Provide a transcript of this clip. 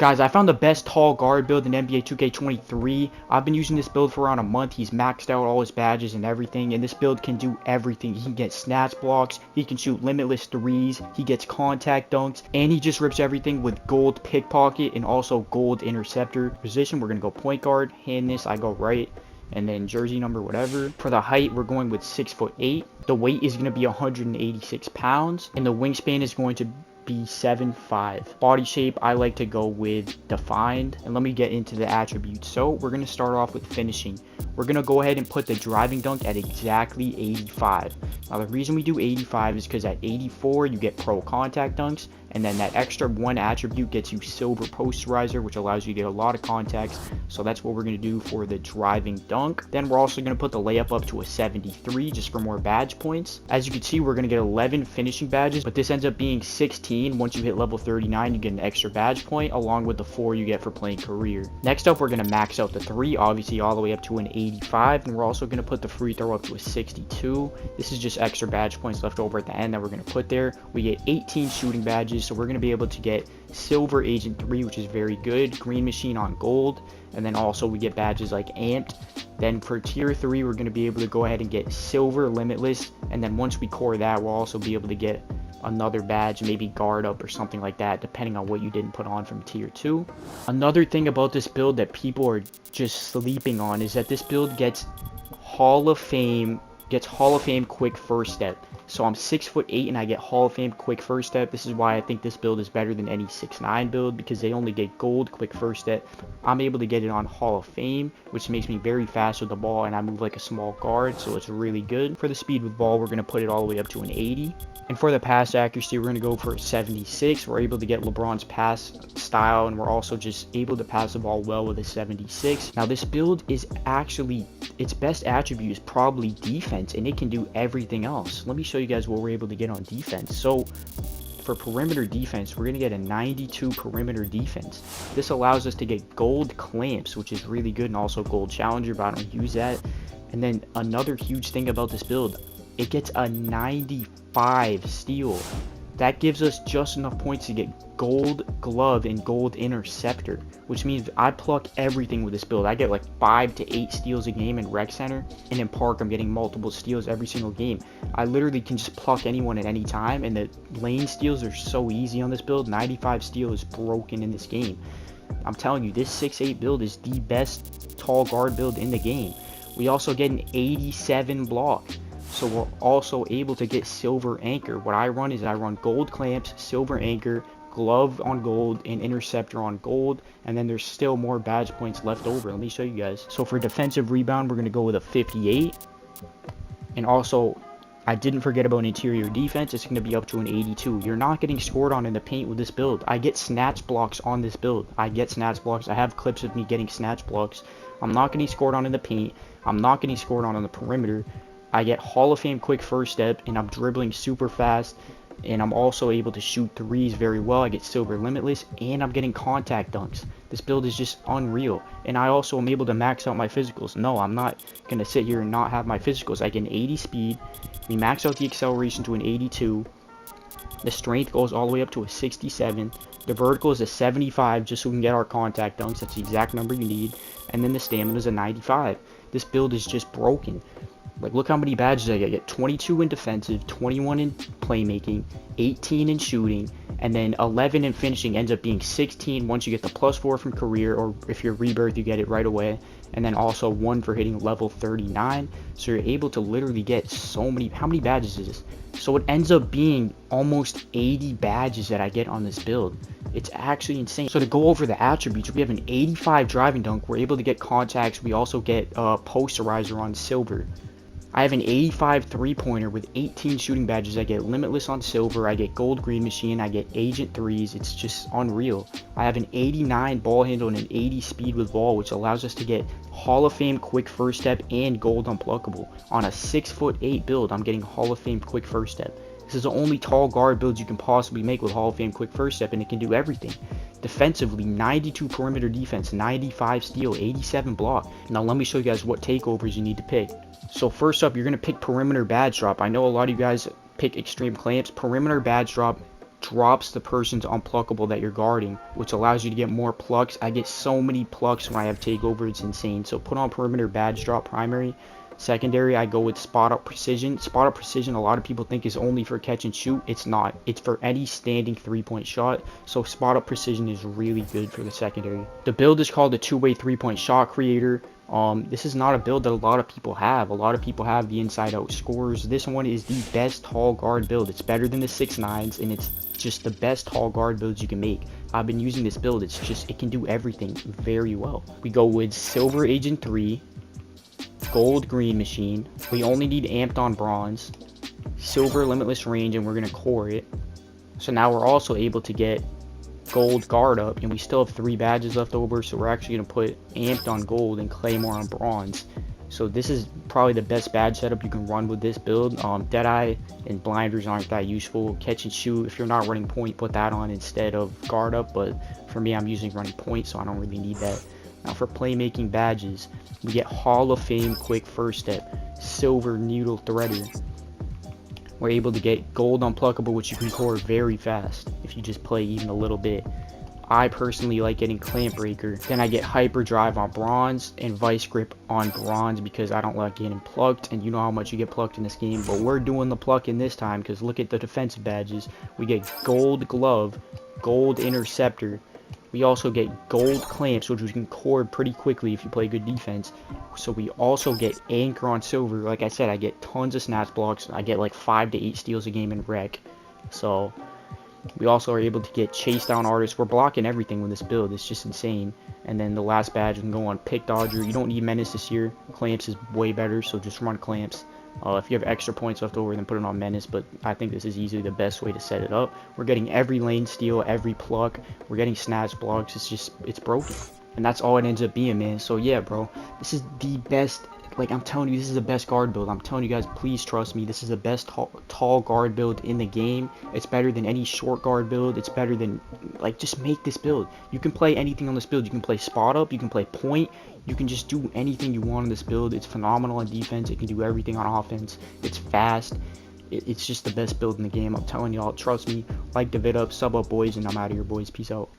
Guys, I found the best tall guard build in NBA 2K23. I've been using this build for around a month. He's maxed out all his badges and everything, and this build can do everything. He can get snatch blocks, he can shoot limitless threes, he gets contact dunks, and he just rips everything with gold pickpocket and also gold interceptor. Position, we're going to go point guard. Handness, I go right. And then jersey number, whatever. For the height, we're going with 6'8". The weight is going to be 186 pounds, and the wingspan is going to be 7'5". Body shape, I like to go with defined. And let me get into the attributes. So we're going to start off with finishing. We're going to go ahead and put the driving dunk at exactly 85. Now the reason we do 85 is because at 84 you get pro contact dunks, and then that extra one attribute gets you silver posterizer, which allows you to get a lot of contacts. So that's what we're going to do for the driving dunk. Then we're also going to put the layup up to a 73 just for more badge points. As you can see, we're going to get 11 finishing badges, but this ends up being 16. Once you hit level 39, you get an extra badge point along with the 4 you get for playing career. Next up, we're going to max out the 3, obviously all the way up to an 85, and we're also going to put the free throw up to a 62. This is just extra badge points left over at the end that we're going to put there. We get 18 shooting badges, so we're going to be able to get silver agent 3, which is very good, green machine on gold, and then also we get badges like amped. Then for tier 3, we're going to be able to go ahead and get silver limitless, and then once we core that, we'll also be able to get another badge, maybe guard up or something like that, depending on what you didn't put on from tier 2. Another thing about this build that people are just sleeping on is that this build gets Hall of Fame quick first step. So I'm 6'8" and I get Hall of Fame quick first step. This is why I think this build is better than any 6'9" build, because they only get gold quick first step. I'm able to get it on Hall of Fame, which makes me very fast with the ball, and I move like a small guard, so it's really good. For the speed with ball, we're going to put it all the way up to an 80. And for the pass accuracy, we're going to go for 76. We're able to get LeBron's pass style, and we're also just able to pass the ball well with a 76. Now this build is actually, its best attribute is probably defense, and it can do everything else. Let me show you guys what we're able to get on defense. So for perimeter defense, we're going to get a 92 perimeter defense. This allows us to get gold clamps, which is really good, and also gold challenger, but I don't use that. And then another huge thing about this build, it gets a 95 steal. That gives us just enough points to get gold glove and gold interceptor, which means I pluck everything with this build. I get like 5 to 8 steals a game in rec center, and in park I'm getting multiple steals every single game. I literally can just pluck anyone at any time, and the lane steals are so easy on this build. 95 steal is broken in this game. I'm telling you, this 6'8" build is the best tall guard build in the game. We also get an 87 block. So we're also able to get silver anchor. What I run is I run gold clamps, silver anchor, glove on gold, and interceptor on gold, and then there's still more badge points left over. Let me show you guys. So for defensive rebound, we're going to go with a 58. And also, I didn't forget about interior defense. It's going to be up to an 82. You're not getting scored on in the paint with this build. I get snatch blocks on this build. I have clips of me getting snatch blocks. I'm not getting scored on in the paint. I'm not getting scored on the perimeter. I get Hall of Fame quick first step, and I'm dribbling super fast, and I'm also able to shoot threes very well. I get silver limitless, and I'm getting contact dunks. This build is just unreal. And I also am able to max out my physicals. No, I'm not going to sit here and not have my physicals. I get an 80 speed. We max out the acceleration to an 82. The strength goes all the way up to a 67. The vertical is a 75 just so we can get our contact dunks. That's the exact number you need. And then the stamina is a 95. This build is just broken. Like, look how many badges I get. I get 22 in defensive, 21 in playmaking, 18 in shooting, and then 11 in finishing. Ends up being 16 once you get the +4 from career, or if you're rebirth, you get it right away. And then also 1 for hitting level 39. So you're able to literally get so many. How many badges is this? So it ends up being almost 80 badges that I get on this build. It's actually insane. So to go over the attributes, we have an 85 driving dunk. We're able to get contacts. We also get posterizer on silver. I have an 85 3-pointer with 18 shooting badges. I get limitless on silver. I get gold green machine. I get agent 3s. It's just unreal. I have an 89 ball handle and an 80 speed with ball, which allows us to get Hall of Fame quick first step and gold unpluckable. On a 6'8" build, I'm getting Hall of Fame quick first step. This is the only tall guard build you can possibly make with Hall of Fame quick first step, and it can do everything. Defensively, 92 perimeter defense, 95 steal, 87 block. Now let me show you guys what takeovers you need to pick. So first up, you're going to pick perimeter badge drop. I know a lot of you guys pick extreme clamps. Perimeter badge drop drops the person's unpluckable that you're guarding, which allows you to get more plucks. I get so many plucks when I have takeover, it's insane. So put on perimeter badge drop primary. Secondary, I go with spot up precision. Spot up precision, a lot of people think is only for catch and shoot. It's not. It's for any standing 3-point shot. So spot up precision is really good for the secondary. The build is called the two-way 3-point shot creator. This is not a build that a lot of people have. A lot of people have the inside out scorers. This one is the best tall guard build. It's better than the 6'9s, and it's just the best tall guard builds you can make. I've been using this build. It's just, it can do everything very well. We go with silver agent 3, gold green machine. We only need amped on bronze, silver limitless range, and we're gonna core it. So now we're also able to get gold guard up, and we still have 3 badges left over, so we're actually gonna put amped on gold and claymore on bronze. So this is probably the best badge setup you can run with this build. Deadeye and blinders aren't that useful. Catch and shoot, if you're not running point, put that on instead of guard up, but for me, I'm using running point, so I don't really need that. Now for playmaking badges, we get Hall of Fame quick first step, silver needle threader. We're able to get gold unpluckable, which you can core very fast if you just play even a little bit. I personally like getting clamp breaker. Then I get hyperdrive on bronze and vice grip on bronze because I don't like getting plucked, and you know how much you get plucked in this game, but we're doing the plucking this time because look at the defensive badges. We get gold glove, gold interceptor. We also get gold clamps, which we can core pretty quickly if you play good defense. So we also get anchor on silver. Like I said, I get tons of snatch blocks. I get like 5 to 8 steals a game in rec. So we also are able to get chase down artists. We're blocking everything with this build. It's just insane. And then the last badge, we can go on pick dodger. You don't need menace this year. Clamps is way better, so just run clamps. If you have extra points left over, then put it on menace, but I think this is easily the best way to set it up. We're getting every lane steal, every pluck. We're getting snatch blocks. It's broken. And that's all it ends up being, man. So yeah, bro, this is the best. Like, I'm telling you, this is the best guard build. I'm telling you guys, please trust me. This is the best tall guard build in the game. It's better than any short guard build. It's better than, like, just make this build. You can play anything on this build. You can play spot up. You can play point. You can just do anything you want on this build. It's phenomenal on defense. It can do everything on offense. It's fast. It's just the best build in the game. I'm telling y'all, trust me. Like the vid up, sub up, boys, and I'm out of here, boys. Peace out.